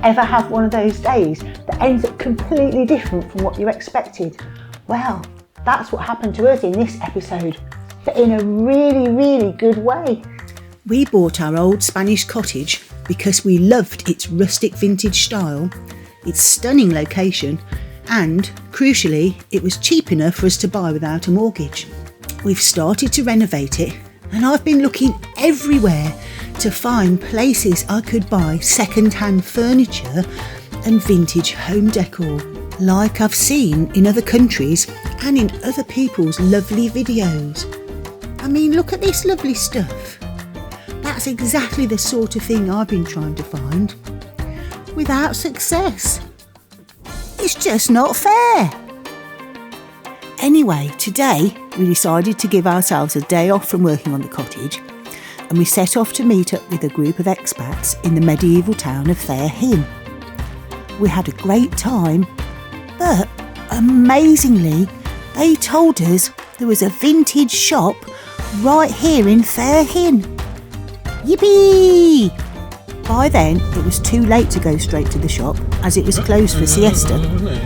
Ever have one of those days that ends up completely different from what you expected? Well, that's what happened to us in this episode, but in a really, really good way. We bought our old Spanish cottage because we loved its rustic vintage style, its stunning location, and, crucially, it was cheap enough for us to buy without a mortgage. We've started to renovate it, and I've been looking everywhere to find places I could buy second-hand furniture and vintage home decor, like I've seen in other countries and in other people's lovely videos. I mean, look at this lovely stuff. That's exactly the sort of thing I've been trying to find, without success. It's just not fair. Anyway, today we decided to give ourselves a day off from working on the cottage, and we set off to meet up with a group of expats in the medieval town of Fairhin. We had a great time, but amazingly, they told us there was a vintage shop right here in Fairhin. Yippee! By then, it was too late to go straight to the shop as it was closed for siesta.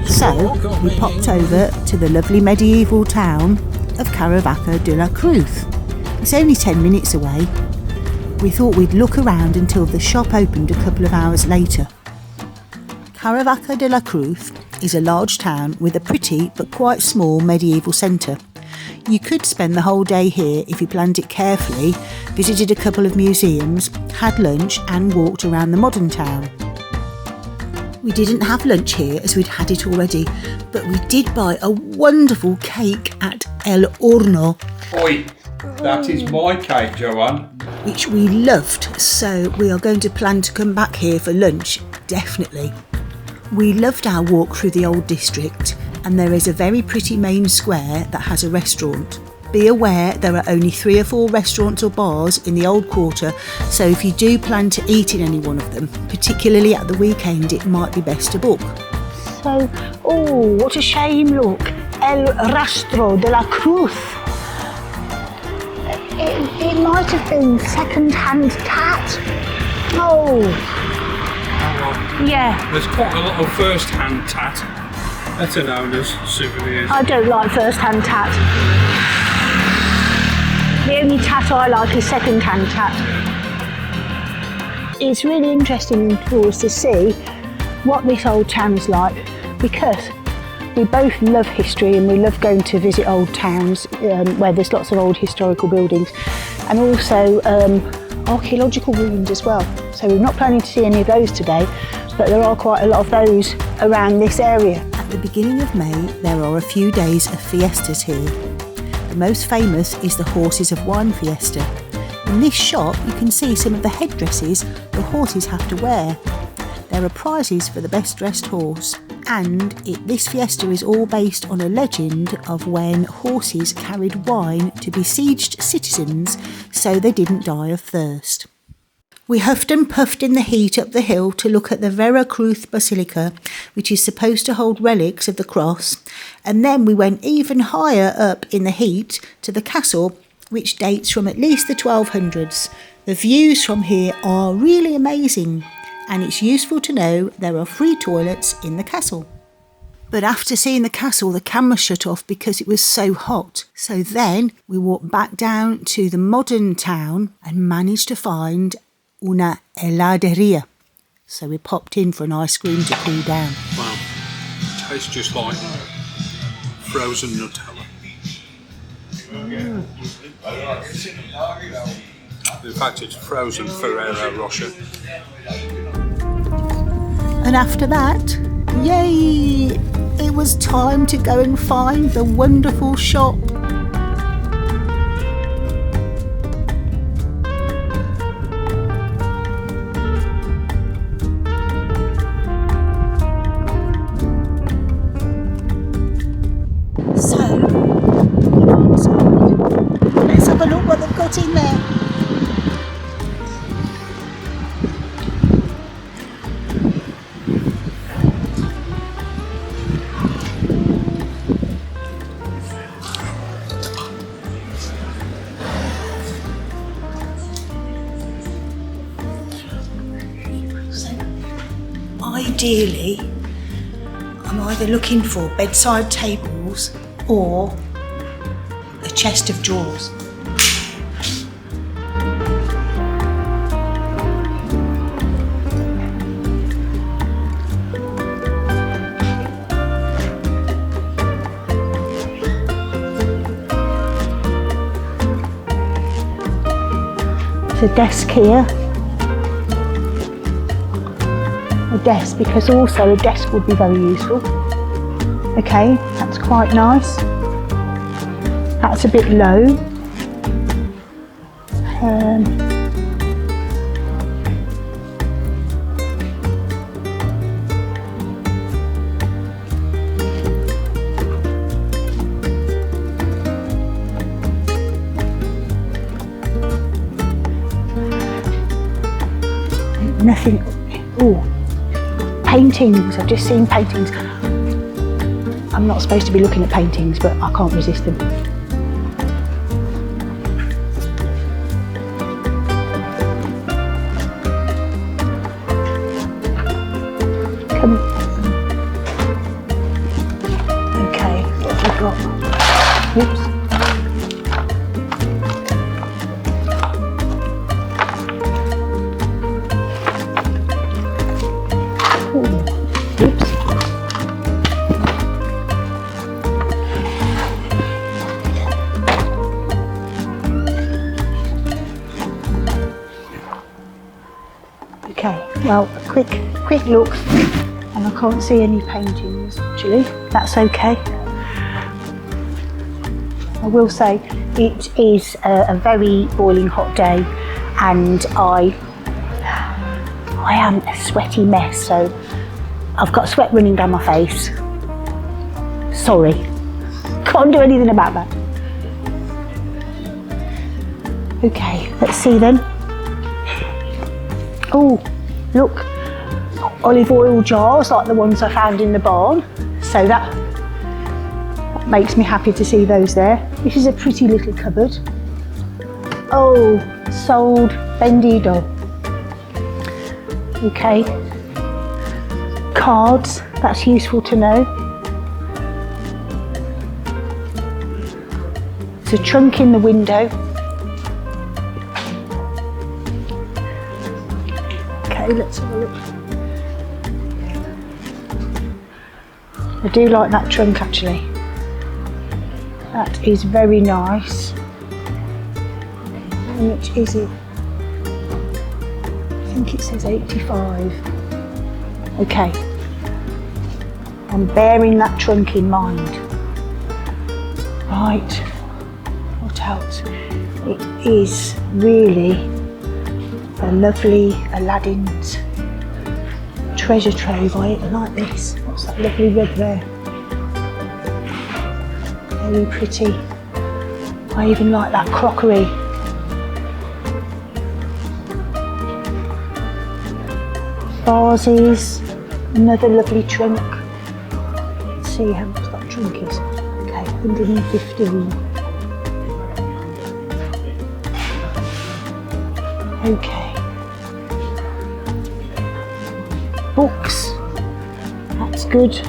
So, we popped over to the lovely medieval town of Caravaca de la Cruz. It's only 10 minutes away. We thought we'd look around until the shop opened a couple of hours later. Caravaca de la Cruz is a large town with a pretty but quite small medieval centre. You could spend the whole day here if you planned it carefully, visited a couple of museums, had lunch and walked around the modern town. We didn't have lunch here as we'd had it already, but we did buy a wonderful cake at El Horno. Oi, that is my cake, Joanne. Which we loved, so we are going to plan to come back here for lunch, definitely. We loved our walk through the old district, and there is a very pretty main square that has a restaurant. Be aware there are only 3 or 4 restaurants or bars in the old quarter, so if you do plan to eat in any one of them, particularly at the weekend, it might be best to book. So, oh, what a shame, look. El Rastro de la Cruz. It might have been second-hand tat. Oh. Yeah. There's quite a lot of first-hand tat that are known as souvenirs. I don't like first-hand tat. The only tat I like is second-hand tat. It's really interesting for us to see what this old town's like, because we both love history and we love going to visit old towns where there's lots of old historical buildings, and also archaeological ruins as well. So we're not planning to see any of those today, but there are quite a lot of those around this area. At the beginning of May, there are a few days of fiestas here. The most famous is the Horses of Wine Fiesta. In this shop, you can see some of the headdresses the horses have to wear. There are prizes for the best dressed horse, and this fiesta is all based on a legend of when horses carried wine to besieged citizens so they didn't die of thirst. We huffed and puffed in the heat up the hill to look at the Vera Cruz Basilica, which is supposed to hold relics of the cross, and then we went even higher up in the heat to the castle, which dates from at least the 1200s. The views from here are really amazing, and it's useful to know there are free toilets in the castle. But after seeing the castle, the camera shut off because it was so hot. So then we walked back down to the modern town and managed to find una heladeria. So we popped in for an ice cream to cool down. Wow, tastes just like frozen Nutella. In fact, it's frozen Ferrero Rocher. And after that, yay! It was time to go and find the wonderful shop. So, let's have a look what they've got in there. Ideally, I'm either looking for bedside tables or a chest of drawers. There's a desk here. A desk, because also a desk would be very useful. Okay, that's quite nice. That's a bit low. Nothing. Oh, paintings. I've just seen paintings. I'm not supposed to be looking at paintings, but I can't resist them. Come. Okay, what have we got? Oops. Okay, well, a quick look, and I can't see any paintings actually. That's okay. I will say it is a very boiling hot day, and I am a sweaty mess, so I've got sweat running down my face. Sorry, can't do anything about that. Okay, let's see then. Oh, look, olive oil jars like the ones I found in the barn. So that makes me happy to see those there. This is a pretty little cupboard. Oh, sold Bendido. Okay. Cards, that's useful to know. There's a trunk in the window. Okay, let's have a look. I do like that trunk actually. That is very nice. How much is it? I think it says 85. Okay. I'm bearing that trunk in mind. Right. What else? It is really a lovely Aladdin's treasure trove. I like this. What's that lovely red there? Very pretty. I even like that crockery. Vases, another lovely trunk. Let's see how much that trunk is. Okay, 115. Okay. Books, that's good.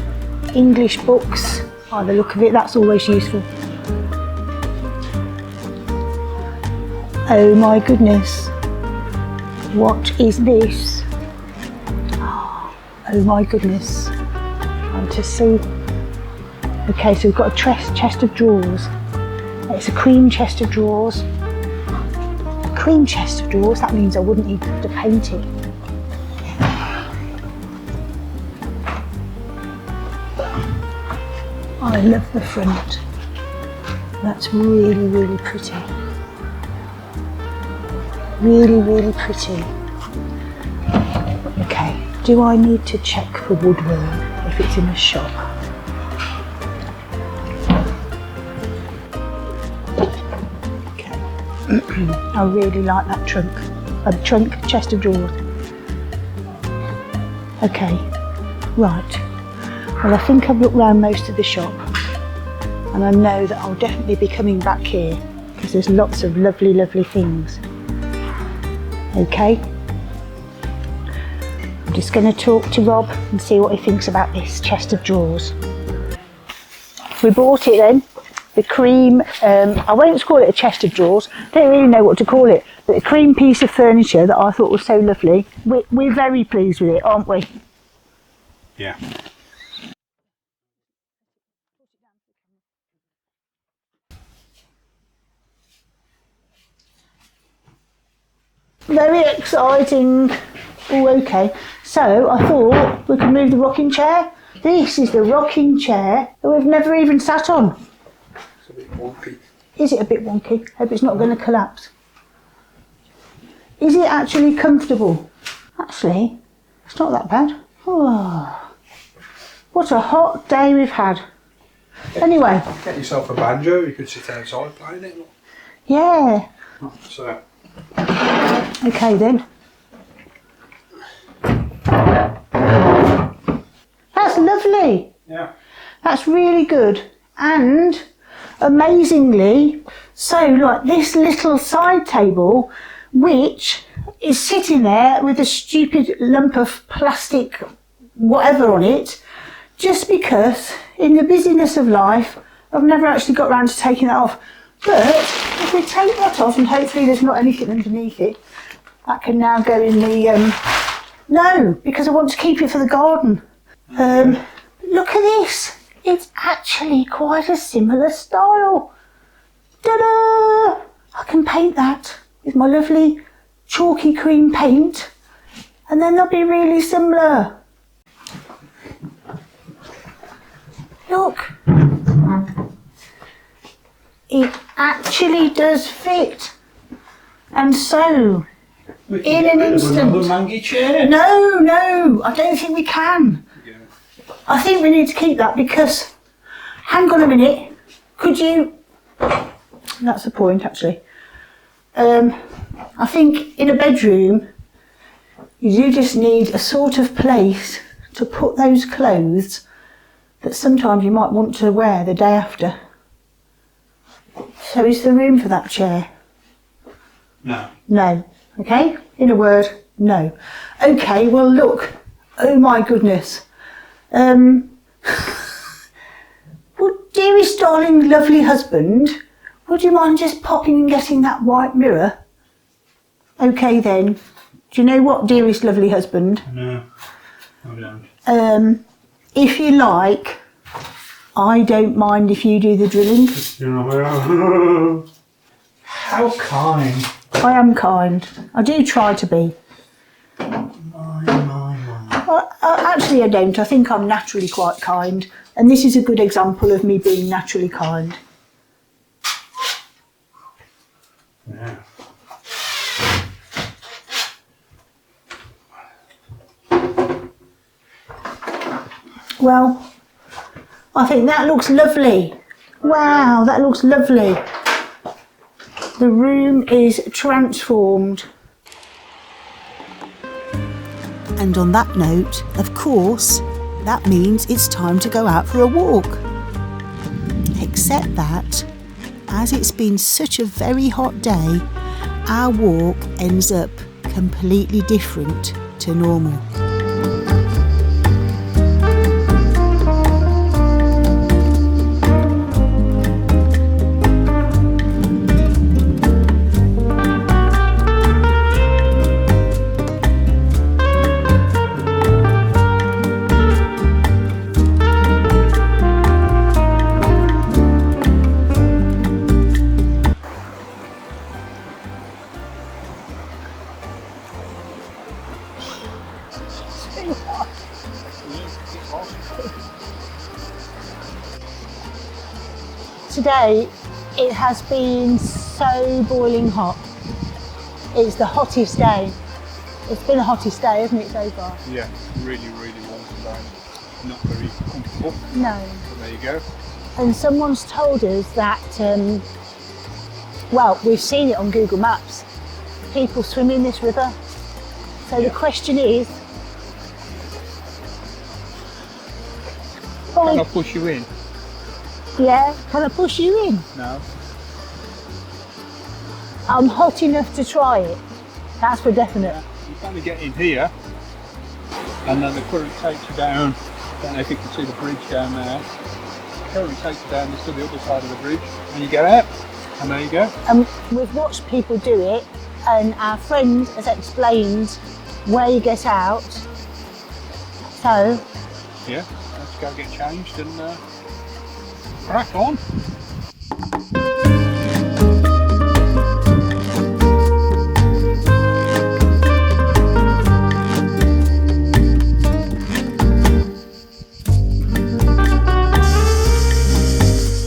English books, by the look of it, that's always useful. Oh my goodness, what is this? Oh my goodness, and to see. Okay, so we've got a chest of drawers. It's a cream chest of drawers. A cream chest of drawers, that means I wouldn't need to paint it. I love the front. That's really, really pretty. Really, really pretty. Okay, do I need to check for woodworm if it's in a shop? Okay. I really like that trunk. A chest of drawers. Okay, right. Well, I think I've looked around most of the shop, and I know that I'll definitely be coming back here because there's lots of lovely, lovely things. Okay. I'm just going to talk to Rob and see what he thinks about this chest of drawers. We bought it then, the cream, I won't call it a chest of drawers, don't really know what to call it, but the cream piece of furniture that I thought was so lovely. We're very pleased with it, aren't we? Yeah. Very exciting. Oh, okay. So I thought we could move the rocking chair. This is the rocking chair that we've never even sat on. It's a bit wonky. Is it a bit wonky? Hope it's not going to collapse. Is it actually comfortable? Actually, it's not that bad. Oh, what a hot day we've had. Anyway. Get yourself a banjo, you could sit outside playing it. Yeah. So. Okay then. That's lovely. Yeah. That's really good. And amazingly, so like this little side table, which is sitting there with a stupid lump of plastic whatever on it, just because in the busyness of life, I've never actually got around to taking that off. But if we take that off, and hopefully there's not anything underneath it, that can now go in the, no, because I want to keep it for the garden. Look at this. It's actually quite a similar style. Ta-da! I can paint that with my lovely chalky cream paint, and then they'll be really similar. Look. It actually does fit. And so, in an instant... Another mangy chair? No, I don't think we can. Yeah. I think we need to keep that because, hang on a minute, could you... That's the point actually. I think in a bedroom, you do just need a sort of place to put those clothes that sometimes you might want to wear the day after. So is there room for that chair? No. No. Okay? In a word, no. Okay, well look. Oh my goodness. Well, dearest darling lovely husband, would you mind just popping and getting that white mirror? Okay then. Do you know what, dearest lovely husband? No, I don't. If you like, I don't mind if you do the drilling. How kind. I am kind. I do try to be. My. Actually, I don't. I think I'm naturally quite kind. And this is a good example of me being naturally kind. Yeah. Well, I think that looks lovely. Wow, that looks lovely. The room is transformed. And on that note, of course, that means it's time to go out for a walk. Except that, as it's been such a very hot day, our walk ends up completely different to normal. Today it has been so boiling hot. It's the hottest day. It's been the hottest day, hasn't it, so far? Yeah, really warm today. Not very comfortable. No. But there you go. And someone's told us that, well, we've seen it on Google Maps. People swim in this river. So the question is, Can I push you in? yeah, can I push you in? No. I'm hot enough to try it. That's for definite. You can only get in here. and then the current takes you down. I don't know if you can see the bridge down there. The current takes you down to the other side of the bridge, and you get out, and there you go. And we've watched people do it, and our friend has explained where you get out. So Yeah, let's go get changed and crack on.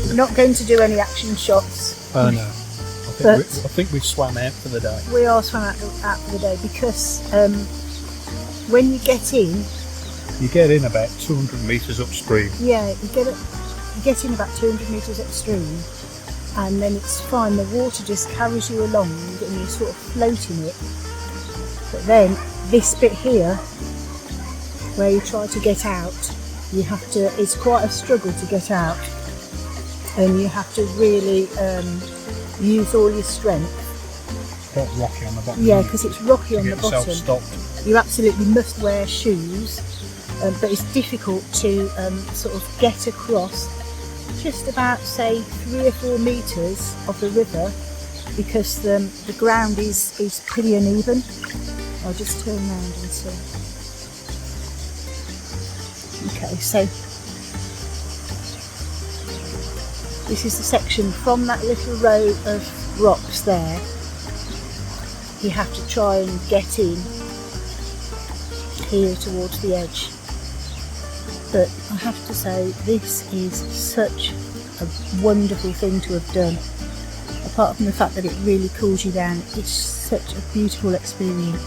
we're not going to do any action shots. Oh no, I think we swam out for the day. We are swam out for the day because when you get in, You get in about 200 metres upstream. yeah, you get in about 200 metres upstream, and then it's fine. The water just carries you along, and you're sort of floating it. But then this bit here, where you try to get out, you have to. It's quite a struggle to get out, and you have to really use all your strength. Quite rocky on the bottom. Yeah, because it's rocky on the Get yourself bottom. stopped. You absolutely must wear shoes, but it's difficult to sort of get across just about, say, 3 or 4 metres of the river, because the ground is pretty uneven. I'll just turn around and see. Okay, so this is the section from that little row of rocks there. You have to try and get in here towards the edge. But I have to say, this is such a wonderful thing to have done. Apart from the fact that it really cools you down, it's such a beautiful experience.